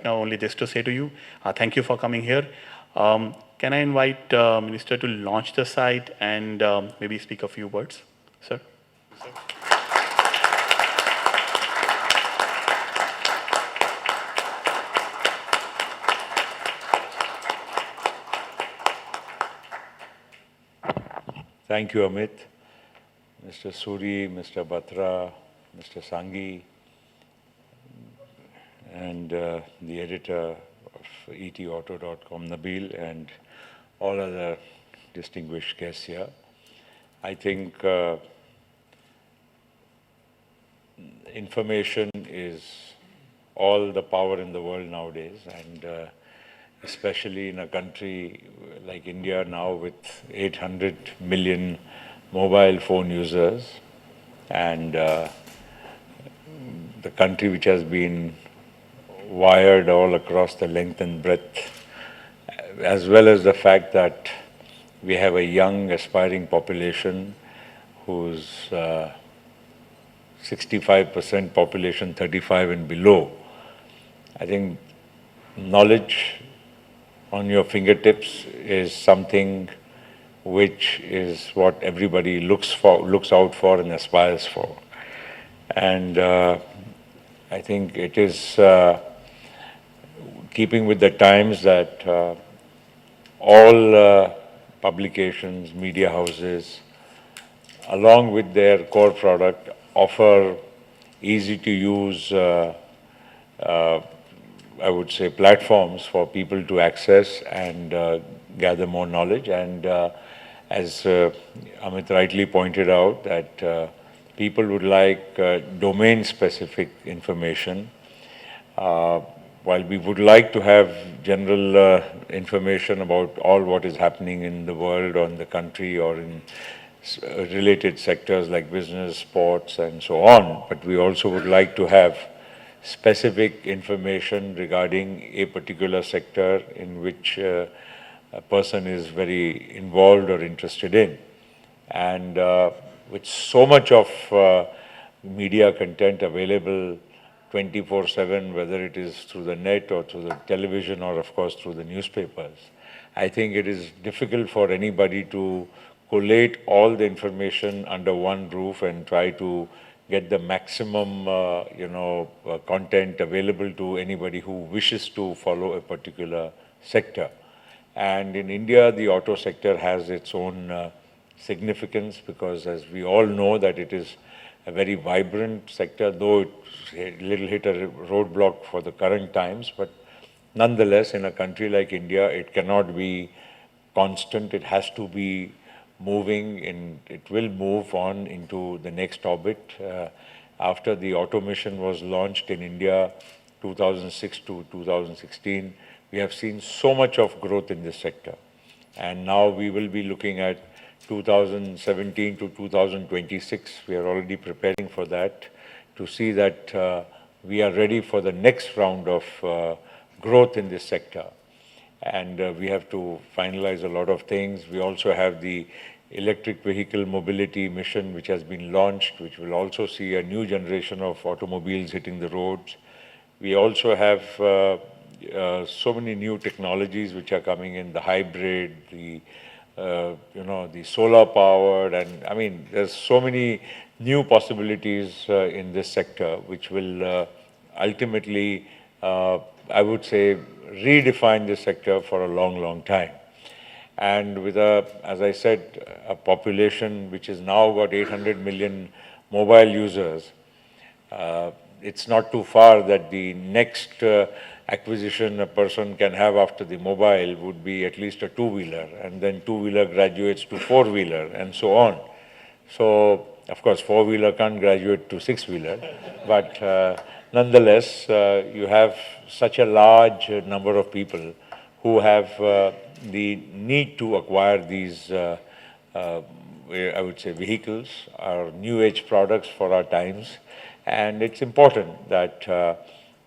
now only this to say to you, thank you for coming here. Can I invite Minister to launch the site and maybe speak a few words, sir? Thank you, Amit, Mr. Suri, Mr. Batra, Mr. Sanghi, and the editor of ETAuto.com, Nabil, and all other distinguished guests here. I think information is all the power in the world nowadays, and especially in a country like India now with 800 million mobile phone users, and the country which has been wired all across the length and breadth, as well as the fact that we have a young aspiring population whose 65% population 35 and below. I think knowledge on your fingertips is something which is what everybody looks out for and aspires for. And I think it is keeping with the times that all publications, media houses, along with their core product, offer easy to use I would say platforms for people to access and gather more knowledge. And as Amit rightly pointed out, that people would like domain-specific information, while we would like to have general information about all what is happening in the world or in the country or in related sectors like business, sports, and so on. But we also would like to have specific information regarding a particular sector in which a person is very involved or interested in. And with so much of media content available 24/7, whether it is through the net or through the television or of course through the newspapers, I think it is difficult for anybody to collate all the information under one roof and try to get the maximum, content available to anybody who wishes to follow a particular sector. And in India, the auto sector has its own significance because, as we all know, that it is a very vibrant sector, though it's a little hit a roadblock for the current times. But nonetheless, in a country like India, it cannot be constant. It has to be moving, and it will move on into the next orbit. After the auto mission was launched in India 2006 to 2016, we have seen so much of growth in this sector. And now we will be looking at 2017 to 2026. We are already preparing for that to see that we are ready for the next round of growth in this sector. And we have to finalize a lot of things. We also have the electric vehicle mobility mission, which has been launched, which will also see a new generation of automobiles hitting the roads. We also have so many new technologies which are coming in, the hybrid, the solar powered, and I mean, there's so many new possibilities in this sector, which will ultimately, I would say, redefine this sector for a long, long time. And with as I said, a population which has now got 800 million mobile users, it's not too far that the next acquisition a person can have after the mobile would be at least a two-wheeler, and then two-wheeler graduates to four-wheeler, and so on. So, of course, four-wheeler can't graduate to six-wheeler, but nonetheless, you have such a large number of people who have the need to acquire these, I would say, vehicles, or new age products for our times. And it's important that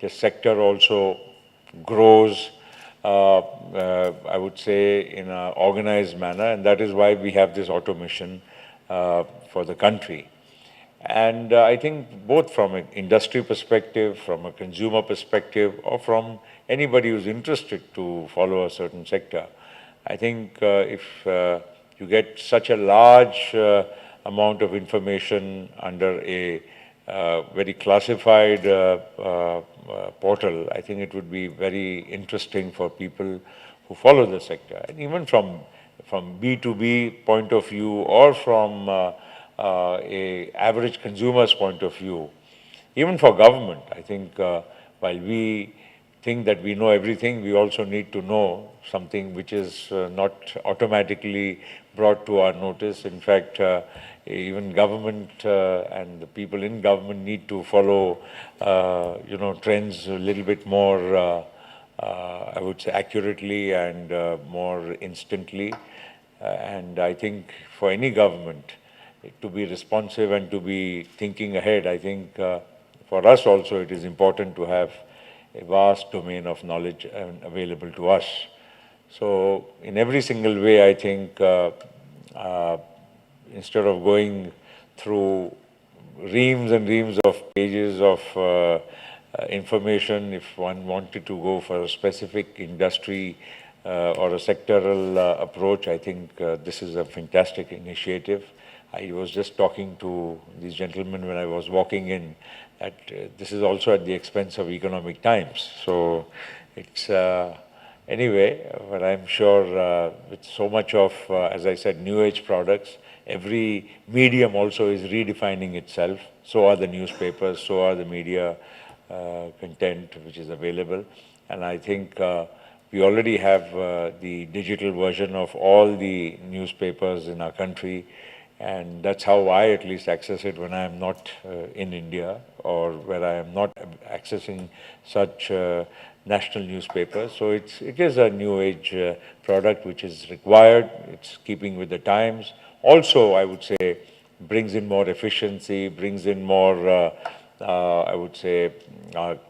the sector also grows, I would say, in an organized manner. And that is why we have this auto mission for the country. And I think both from an industry perspective, from a consumer perspective, or from anybody who's interested to follow a certain sector. I think if you get such a large amount of information under a very classified portal, I think it would be very interesting for people who follow the sector. And even from B2B point of view or from a average consumer's point of view, even for government, I think while we think that we know everything, we also need to know something which is not automatically brought to our notice. In fact, even government and the people in government need to follow, trends a little bit more, I would say, accurately and more instantly. And I think for any government to be responsive and to be thinking ahead, I think for us also it is important to have a vast domain of knowledge available to us. So in every single way, I think instead of going through reams and reams of pages of information, if one wanted to go for a specific industry or a sectoral approach, I think this is a fantastic initiative. I was just talking to these gentlemen when I was walking in that this is also at the expense of Economic Times. So it's anyway, but I'm sure with so much of, as I said, new age products, every medium also is redefining itself. So are the newspapers, so are the media content which is available. And I think we already have the digital version of all the newspapers in our country. And that's how I at least access it when I am not in India or where I am not accessing such national newspapers. So it is a new age product which is required. It's keeping with the times. Also, I would say, brings in more efficiency, brings in more, I would say,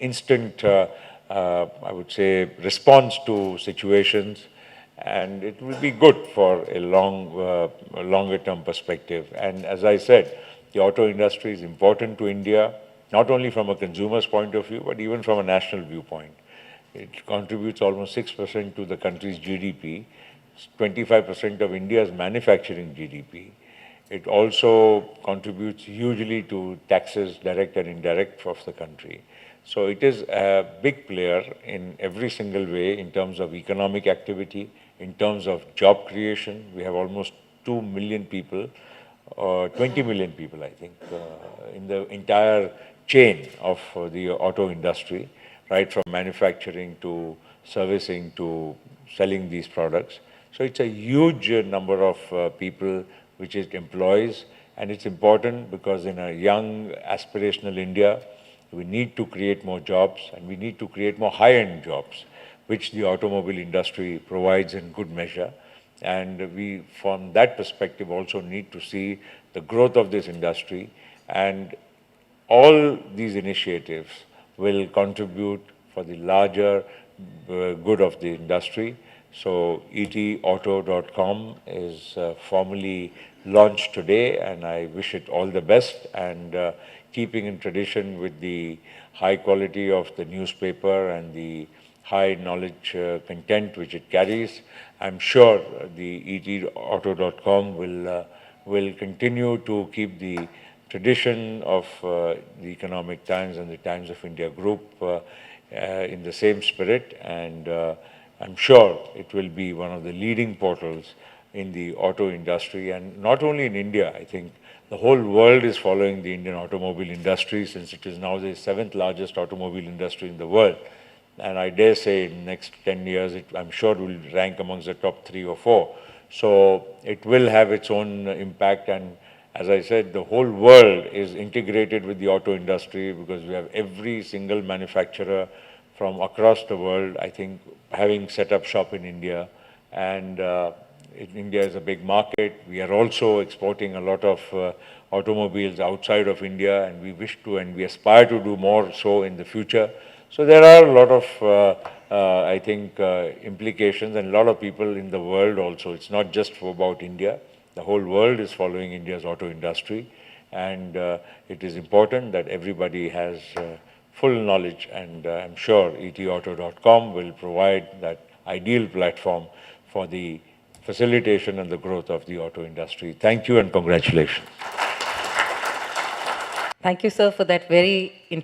instant, I would say, response to situations. And it will be good for a longer term perspective. And as I said, the auto industry is important to India, not only from a consumer's point of view, but even from a national viewpoint. It contributes almost 6% to the country's GDP, 25% of India's manufacturing GDP. It also contributes hugely to taxes, direct and indirect, of the country. So it is a big player in every single way in terms of economic activity, in terms of job creation. We have almost 2 million people, 20 million people, I think, in the entire chain of the auto industry, right from manufacturing to servicing to selling these products. So it's a huge number of people which it employs, and it's important because in a young, aspirational India, we need to create more jobs and we need to create more high-end jobs, which the automobile industry provides in good measure. And we, from that perspective, also need to see the growth of this industry, and all these initiatives will contribute for the larger good of the industry. So ETAuto.com is formally launched today, and I wish it all the best. And keeping in tradition with the high quality of the newspaper and the high knowledge content which it carries, I'm sure the ETAuto.com will continue to keep the tradition of the Economic Times and the Times of India group in the same spirit, and I'm sure it will be one of the leading portals in the auto industry, and not only in India. I think the whole world is following the Indian automobile industry, since it is now the 7th largest automobile industry in the world. And I dare say in the next 10 years, I'm sure it will rank amongst the top 3 or 4. So it will have its own impact. And as I said, the whole world is integrated with the auto industry because we have every single manufacturer from across the world, I think, having set up shop in India. And India is a big market. We are also exporting a lot of automobiles outside of India, and we wish to and we aspire to do more so in the future. So there are a lot of, I think, implications, and a lot of people in the world also. It's not just about India. The whole world is following India's auto industry, and it is important that everybody has full knowledge, and I'm sure ETAuto.com will provide that ideal platform for the facilitation and the growth of the auto industry. Thank you and congratulations. Thank you, sir, for that very interesting